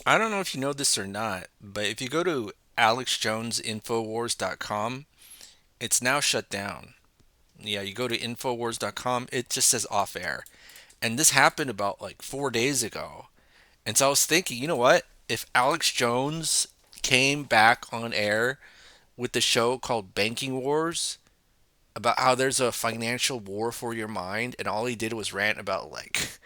I don't know if you know this or not, but if you go to alexjonesinfowars.com, it's now shut down. Yeah, you go to infowars.com, it just says off air. And this happened about like 4 days ago. And so I was thinking, you know what? If Alex Jones came back on air with the show called Banking Wars, about how there's a financial war for your mind, and all he did was rant about like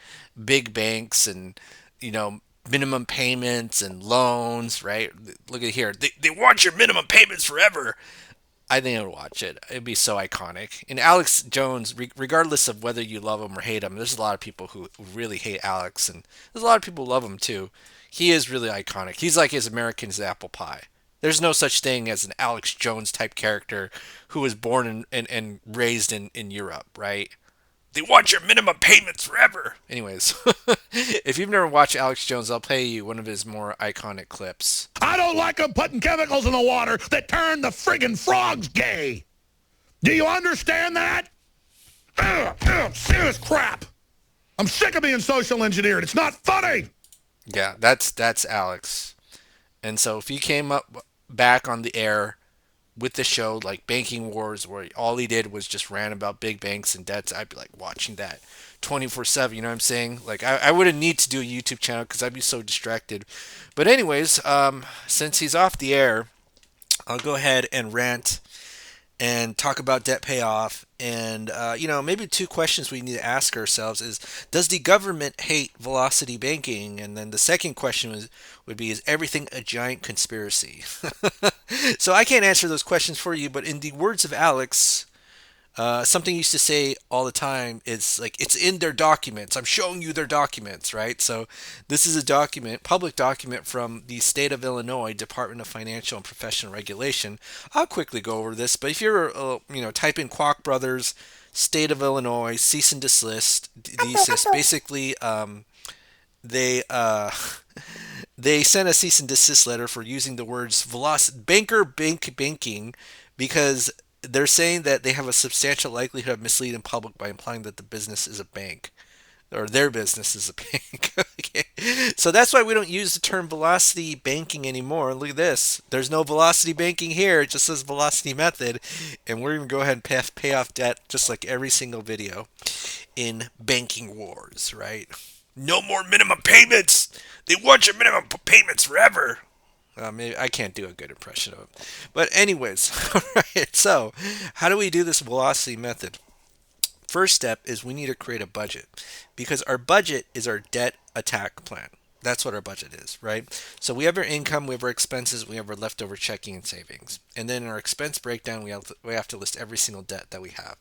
big banks and, you know, minimum payments and loans, right? Look at here. They want your minimum payments forever. I think I would watch it. It'd be so iconic. And Alex Jones, regardless of whether you love him or hate him, there's a lot of people who really hate Alex, and there's a lot of people who love him too. He is really iconic. He's like his American's apple pie. There's no such thing as an Alex Jones type character who was born and raised in Europe, right? They want your minimum payments forever. Anyways, if you've never watched Alex Jones, I'll play you one of his more iconic clips. I don't like them putting chemicals in the water that turn the friggin' frogs gay. Do you understand that? Serious crap. I'm sick of being social engineered. It's not funny. Yeah, that's Alex. And so if he came up back on the air with the show like Banking Wars, where all he did was just rant about big banks and debts, I'd be like watching that 24/7. You know what I'm saying? Like I wouldn't need to do a YouTube channel because I'd be so distracted. But anyways, since he's off the air, I'll go ahead and rant and talk about debt payoff. And, maybe two questions we need to ask ourselves is, does the government hate velocity banking? And then the second question would be, is everything a giant conspiracy? So I can't answer those questions for you, but in the words of Alex, something he used to say all the time is like, it's in their documents. I'm showing you their documents, right? So this is a document, public document from the state of Illinois Department of Financial and Professional Regulation. I'll quickly go over this, but if you're, type in Kwok Brothers, state of Illinois, cease and desist. Basically, they they sent a cease and desist letter for using the words banking because they're saying that they have a substantial likelihood of misleading the public by implying that the business is a bank or their business is a bank. Okay. So that's why we don't use the term velocity banking anymore. Look at this. There's no velocity banking here. It just says velocity method. And we're going to go ahead and pay off debt just like every single video in Banking Wars, right? No more minimum payments. They want your minimum payments forever. Maybe I can't do a good impression of it. But anyways, all right. So, how do we do this velocity method? First step is we need to create a budget because our budget is our debt attack plan. That's what our budget is, right? So we have our income, we have our expenses, we have our leftover checking and savings. And then in our expense breakdown, we have to list every single debt that we have.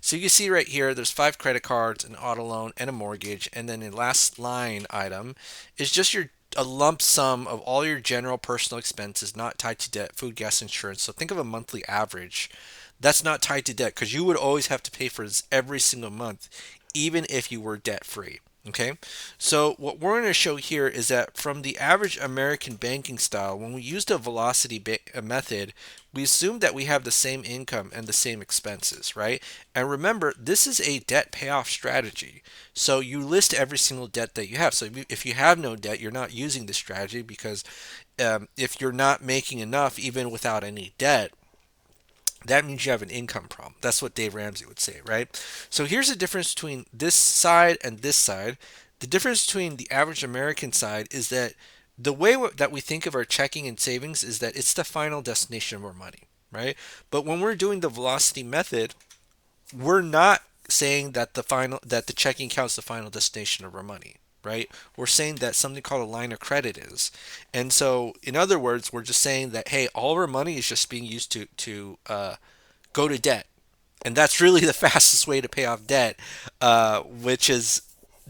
So you can see right here, there's 5 credit cards, an auto loan, and a mortgage. And then the last line item is just your a lump sum of all your general personal expenses not tied to debt, food, gas, insurance. So think of a monthly average that's not tied to debt because you would always have to pay for this every single month, even if you were debt free. Okay, so what we're going to show here is that from the average American banking style, when we use the velocity method, we assume that we have the same income and the same expenses, right? And remember, this is a debt payoff strategy. So you list every single debt that you have. So if you have no debt, you're not using this strategy because if you're not making enough, even without any debt, that means you have an income problem. That's what Dave Ramsey would say, right? So here's the difference between this side and this side. The difference between the average American side is that the way that we think of our checking and savings is that it's the final destination of our money, right? But when we're doing the velocity method, we're not saying that the checking account's the final destination of our money, right? We're saying that something called a line of credit is. And so, in other words, we're just saying that hey, all of our money is just being used to go to debt, and that's really the fastest way to pay off debt, which is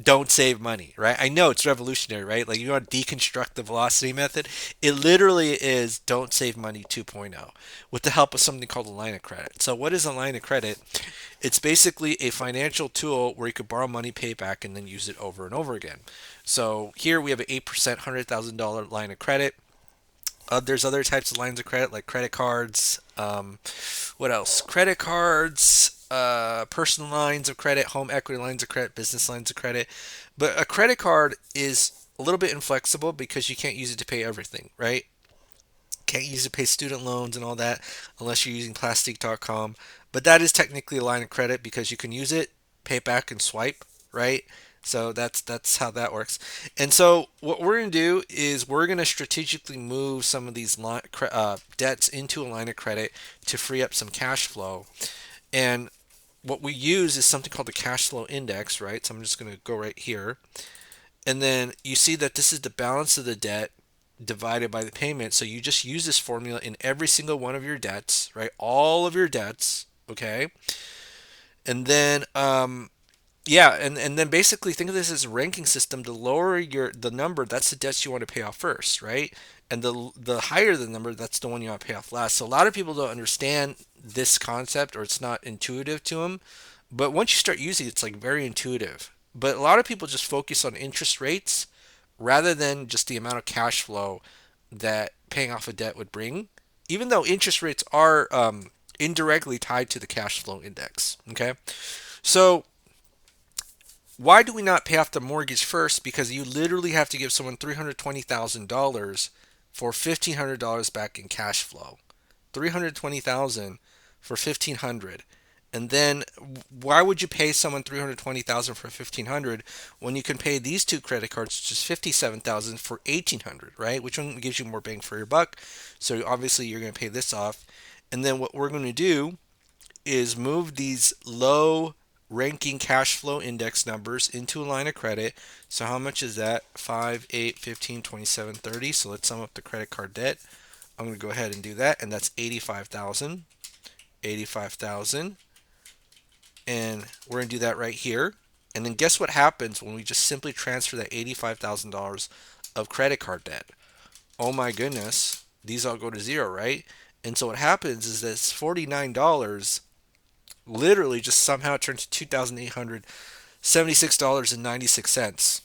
don't save money, right? I know it's revolutionary, right? Like you want to deconstruct the velocity method. It literally is don't save money 2.0 with the help of something called a line of credit. So what is a line of credit? It's basically a financial tool where you could borrow money, pay it back, and then use it over and over again. So here we have an 8% $100,000 line of credit. There's other types of lines of credit like credit cards. What else? Credit cards, personal lines of credit, home equity lines of credit, business lines of credit. But a credit card is a little bit inflexible because you can't use it to pay everything, right? Can't use it to pay student loans and all that unless you're using plastic.com. But that is technically a line of credit because you can use it, pay it back, and swipe, right? So that's how that works. And so what we're going to do is we're going to strategically move some of these debts into a line of credit to free up some cash flow. And what we use is something called the cash flow index, right? So I'm just going to go right here. And then you see that this is the balance of the debt divided by the payment. So you just use this formula in every single one of your debts, right? All of your debts, okay? And then yeah, and then basically think of this as a ranking system. The lower the number, that's the debts you want to pay off first, right? And the higher the number, that's the one you want to pay off last. So a lot of people don't understand this concept, or it's not intuitive to them. But once you start using it, it's like very intuitive. But a lot of people just focus on interest rates rather than just the amount of cash flow that paying off a debt would bring, even though interest rates are indirectly tied to the cash flow index. Okay, so why do we not pay off the mortgage first? Because you literally have to give someone $320,000 for $1,500 back in cash flow. 320,000 for 1,500. And then why would you pay someone 320,000 for 1,500 when you can pay these two credit cards, which is 57,000 for 1,800, right? Which one gives you more bang for your buck? So obviously you're going to pay this off. And then what we're going to do is move these low ranking cash flow index numbers into a line of credit. So how much is that? 5, 8, 15, 27, 30. So let's sum up the credit card debt. I'm going to go ahead and do that, and that's 85,000. 85,000. And we're going to do that right here. And then guess what happens when we just simply transfer that $85,000 of credit card debt? Oh my goodness, these all go to zero, right? And so what happens is that $49 literally just somehow turned to $2,876.96.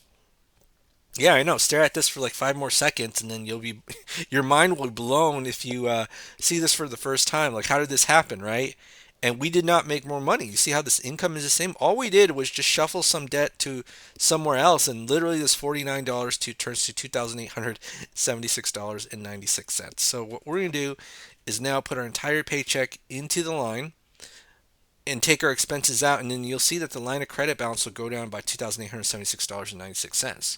Yeah, I know. Stare at this for like 5 more seconds, and then you'll be, your mind will be blown if you see this for the first time. Like, how did this happen, right? And we did not make more money. You see how this income is the same? All we did was just shuffle some debt to somewhere else, and literally this $49 turns to $2,876.96. So what we're going to do is now put our entire paycheck into the line and take our expenses out, and then you'll see that the line of credit balance will go down by $2,876.96.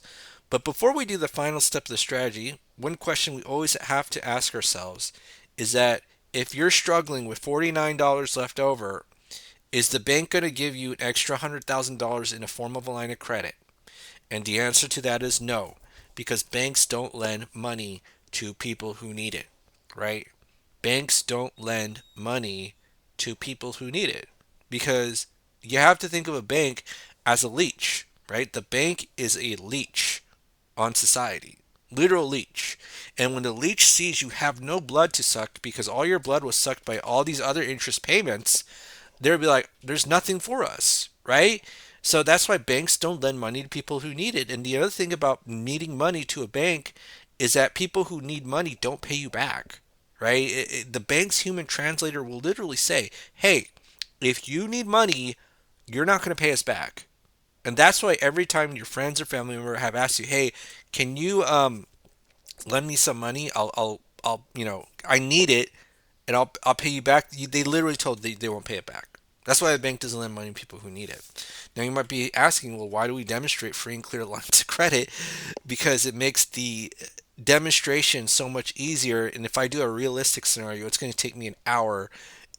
But before we do the final step of the strategy, one question we always have to ask ourselves is that if you're struggling with $49 left over, is the bank going to give you an extra $100,000 in the form of a line of credit? And the answer to that is no, because banks don't lend money to people who need it, right? Banks don't lend money to people who need it because you have to think of a bank as a leech, right? The bank is a leech on society, literal leech. And when the leech sees you have no blood to suck because all your blood was sucked by all these other interest payments, they'll be like, there's nothing for us, right? So that's why banks don't lend money to people who need it. And the other thing about needing money to a bank is that people who need money don't pay you back, right? The bank's human translator will literally say, hey, if you need money, you're not going to pay us back. And that's why every time your friends or family member have asked you, hey, can you lend me some money? I need it, and I'll pay you back. They literally told they won't pay it back. That's why the bank doesn't lend money to people who need it. Now you might be asking, well, why do we demonstrate free and clear lines of credit? Because it makes the demonstration so much easier. And if I do a realistic scenario, it's going to take me an hour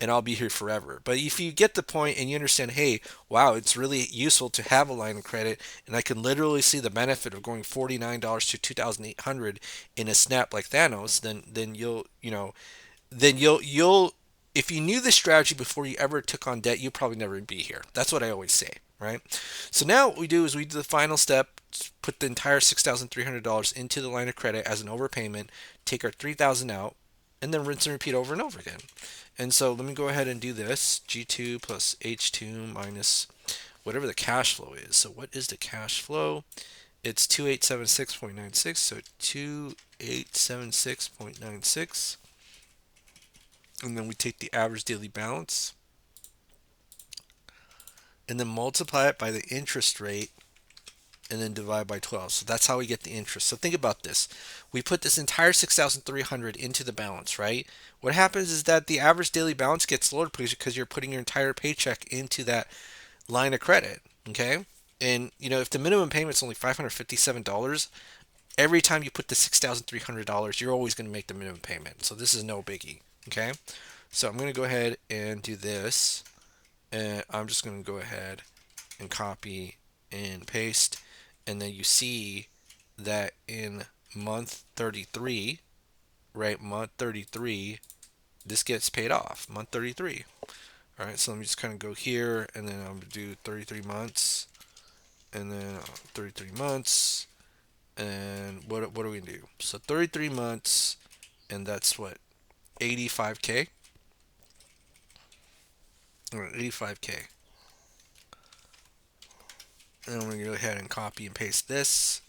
and I'll be here forever. But if you get the point and you understand, hey, wow, it's really useful to have a line of credit, and I can literally see the benefit of going $49 to 2,800 in a snap like Thanos, then you'll if you knew this strategy before you ever took on debt, you'd probably never be here. That's what I always say, right? So now what we do is we do the final step, put the entire $6,300 into the line of credit as an overpayment, take our 3,000 out, and then rinse and repeat over and over again. And so let me go ahead and do this. G2 plus H2 minus whatever the cash flow is. So what is the cash flow? It's 2876.96. So 2876.96. And then we take the average daily balance and then multiply it by the interest rate and then divide by 12. So that's how we get the interest. So think about this. We put this entire 6,300 into the balance, right? What happens is that the average daily balance gets lowered because you're putting your entire paycheck into that line of credit, okay? And if the minimum payment is only $557, every time you put the $6,300, you're always going to make the minimum payment. So this is no biggie, okay? So I'm going to go ahead and do this, and I'm just going to go ahead and copy and paste, and then you see that in month 33, right? Month 33, this gets paid off. Month 33. All right, so let me just kind of go here, and then I'm gonna do 33 months, and then 33 months, and what are we gonna do? So 33 months, and that's what 85k. All right, 85k. And I'm gonna go ahead and copy and paste this.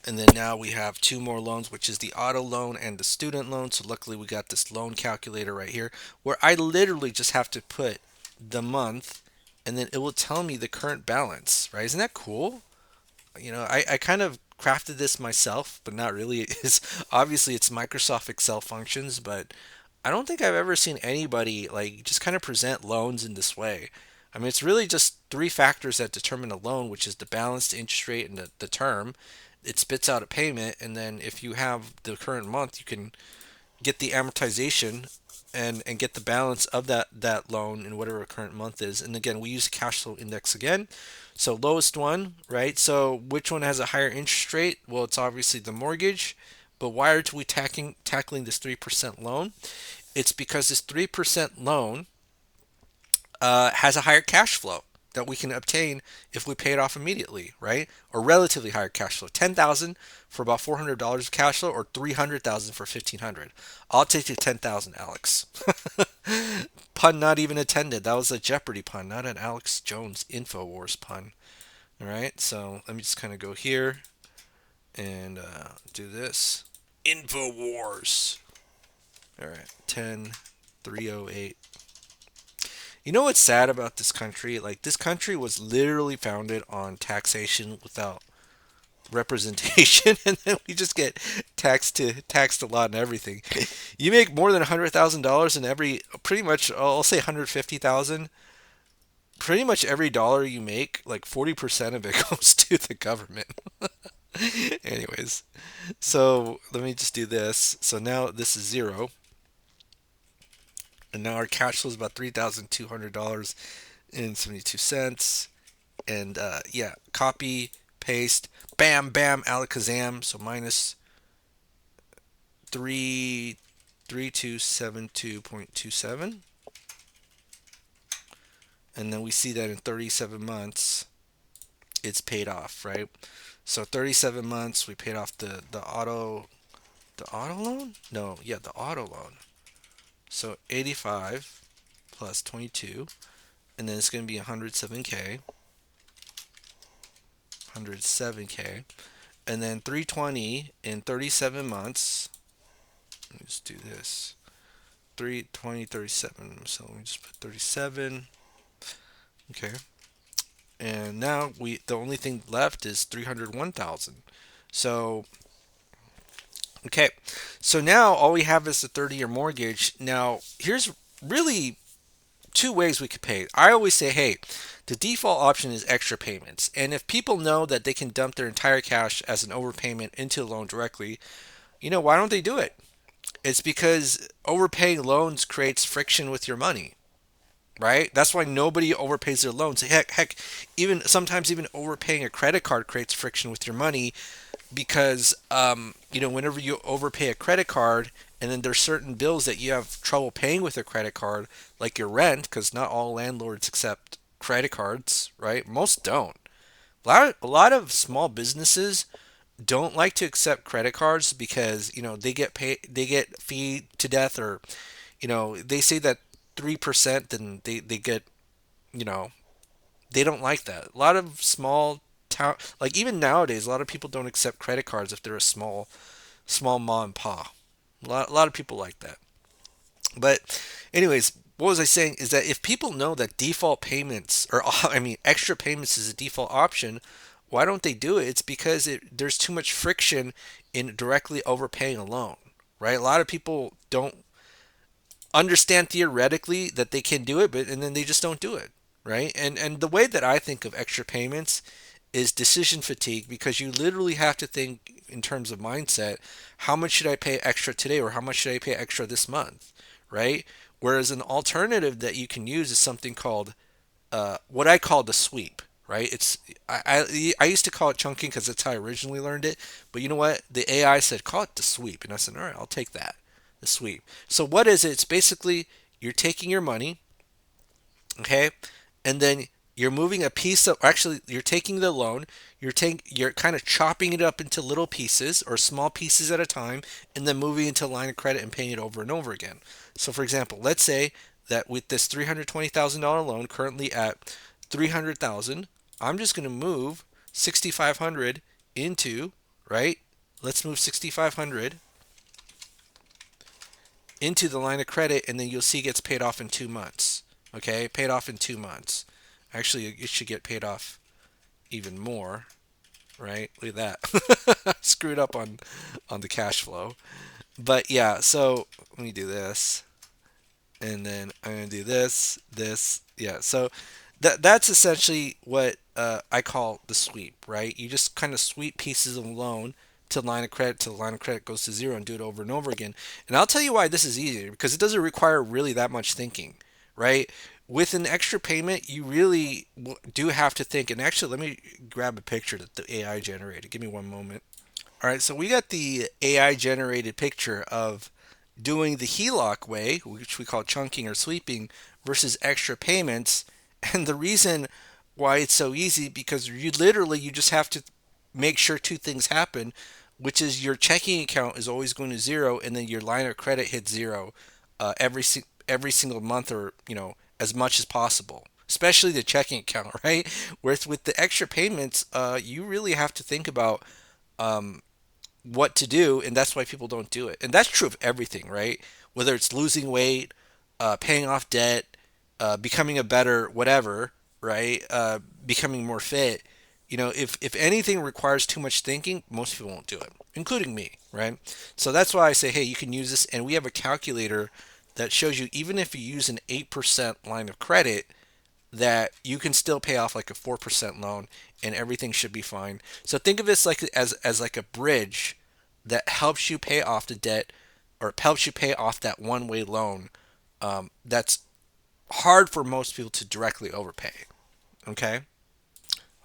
And then now we have two more loans, which is the auto loan and the student loan. So luckily we got this loan calculator right here where I literally just have to put the month and then it will tell me the current balance, right? Isn't that cool? I kind of crafted this myself, but not really. It's obviously it's Microsoft Excel functions, but I don't think I've ever seen anybody like just kind of present loans in this way. I mean, it's really just three factors that determine a loan, which is the balance, the interest rate, and the term. It spits out a payment, and then if you have the current month, you can get the amortization and get the balance of that loan in whatever current month is. And again, we use the cash flow index again. So lowest one, right? So which one has a higher interest rate? Well, it's obviously the mortgage. But why are we tackling this 3% loan? It's because this 3% loan has a higher cash flow that we can obtain if we pay it off immediately, right? Or relatively higher cash flow. 10,000 for about $400 of cash flow, or 300,000 for 1,500. I'll take the 10,000, Alex. Pun not even intended. That was a Jeopardy pun, not an Alex Jones Infowars pun. All right, so let me just kind of go here and do this. Infowars. All right, 10,308. You know what's sad about this country? Like, this country was literally founded on taxation without representation, and then we just get taxed a lot and everything. You make more than $100,000 in every, pretty much, I'll say 150,000. Pretty much every dollar you make, like 40% of it goes to the government. Anyways, so let me just do this. So now this is zero, and now our cash flow is about $3,200.72. And yeah, copy, paste, bam, bam, alakazam. So minus 3272.27. And then we see that in 37 months, it's paid off, right? So 37 months, we paid off the auto loan? No, yeah, the auto loan. So 85 plus 22, and then it's going to be 107k, 107k, and then 320 in 37 months. Let me just do this. 320, 37. So let me just put 37. Okay. And now the only thing left is 301,000. So okay. So now all we have is the 30-year mortgage. Now, here's really two ways we could pay. I always say, hey, the default option is extra payments. And if people know that they can dump their entire cash as an overpayment into a loan directly, why don't they do it? It's because overpaying loans creates friction with your money, right? That's why nobody overpays their loans. Heck, even sometimes even overpaying a credit card creates friction with your money because whenever you overpay a credit card and then there's certain bills that you have trouble paying with a credit card, like your rent, because not all landlords accept credit cards, right? Most don't. A lot of small businesses don't like to accept credit cards because they get fee to death, or they say that 3%, then they get, you know they don't like that. A lot of small town, like even nowadays, a lot of people don't accept credit cards if they're a small mom and pa. A lot of people like that. But anyways, what was I saying is that if people know that default payments, or I mean extra payments, is a default option, why don't they do it? It's because there's too much friction in directly overpaying a loan, right? A lot of people don't understand theoretically that they can do it, but and then they just don't do it, right? And the way that I think of extra payments is decision fatigue, because you literally have to think in terms of mindset, how much should I pay extra today, or how much should I pay extra this month, right? Whereas an alternative that you can use is something called what I call the sweep, right? I used to call it chunking because that's how I originally learned it. But you know what? The AI said call it the sweep, and I said, all right, I'll take that, the sweep. So what is it? It's basically you're taking your money, okay, and then you're moving a piece of, actually you're taking the loan, you're kind of chopping it up into little pieces or small pieces at a time, and then moving into a line of credit and paying it over and over again. So for example, let's say that with this $320,000 loan currently at 300,000, I'm just going to move 6,500 into, right? Let's move 6,500 into the line of credit, and then you'll see it gets paid off in 2 months. Okay, paid off in 2 months. Actually, it should get paid off even more, right? Look at that. Screwed up on the cash flow. But yeah, so let me do this, and then I'm gonna do this. Yeah, so that's essentially what I call the sweep, right? You just kind of sweep pieces of loan to line of credit till the line of credit goes to zero, and do it over and over again. And I'll tell you why this is easier, because it doesn't require really that much thinking, right? With an extra payment, you really do have to think. And actually, let me grab a picture that the AI generated. Give me one moment. All right, so we got the AI generated picture of doing the HELOC way, which we call chunking or sweeping, versus extra payments. And the reason why it's so easy, because you just have to make sure two things happen, which is your checking account is always going to zero, and then your line of credit hits zero every single month, or as much as possible. Especially the checking account, right? Whereas with the extra payments, you really have to think about what to do, and that's why people don't do it. And that's true of everything, right? Whether it's losing weight, paying off debt, becoming a better whatever, right? Becoming more fit. If anything requires too much thinking, most people won't do it, including me, right? So that's why I say, hey, you can use this, and we have a calculator that shows you even if you use an 8% line of credit, that you can still pay off like a 4% loan, and everything should be fine. So think of this like as like a bridge that helps you pay off the debt, or helps you pay off that one-way loan, that's hard for most people to directly overpay. Okay.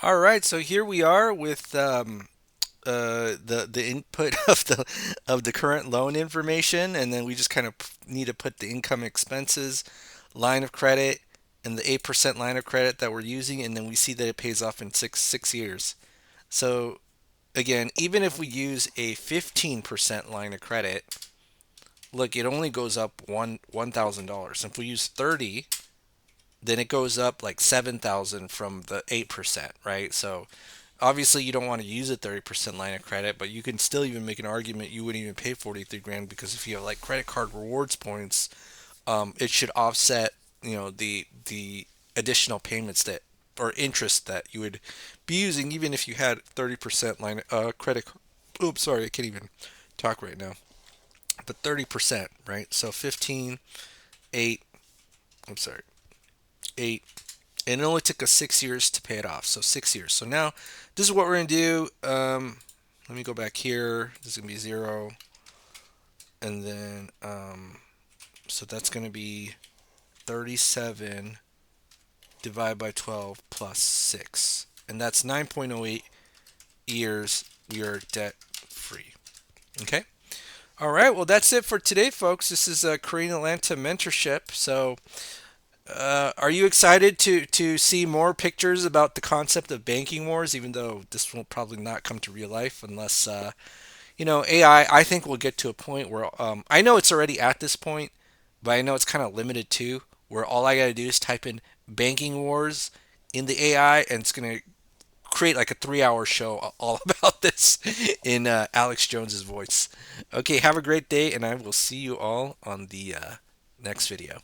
All right. So here we are with the input of the current loan information, and then we just kind of need to put the income, expenses, line of credit, and the 8% line of credit that we're using, and then we see that it pays off in six years. So again, even if we use a 15% line of credit, look, it only goes up $1,000. If we use 30, then it goes up like 7,000 from the 8%, right? So obviously you don't want to use a 30% line of credit, but you can still even make an argument you wouldn't even pay 43 grand, because if you have like credit card rewards points, it should offset, the additional payments that, or interest that you would be using, even if you had 30% line credit. Oops, sorry, I can't even talk right now. But 30%, right? So 15, 8. I'm sorry, 8, and it only took us 6 years to pay it off. So 6 years. So now this is what we're gonna do. Let me go back here. This is gonna be 0, and then so that's gonna be 37 divided by 12 plus 6, and that's 9.08 years we are debt free. Okay. All right. Well, that's it for today, folks. This is a Korean Atlanta mentorship. So are you excited to see more pictures about the concept of banking wars? Even though this will probably not come to real life unless AI. I think we'll get to a point where I know it's already at this point, but I know it's kind of limited too, where all I got to do is type in banking wars in the AI, and it's gonna create like a 3-hour show all about this in Alex Jones's voice. Okay, have a great day, and I will see you all on the next video.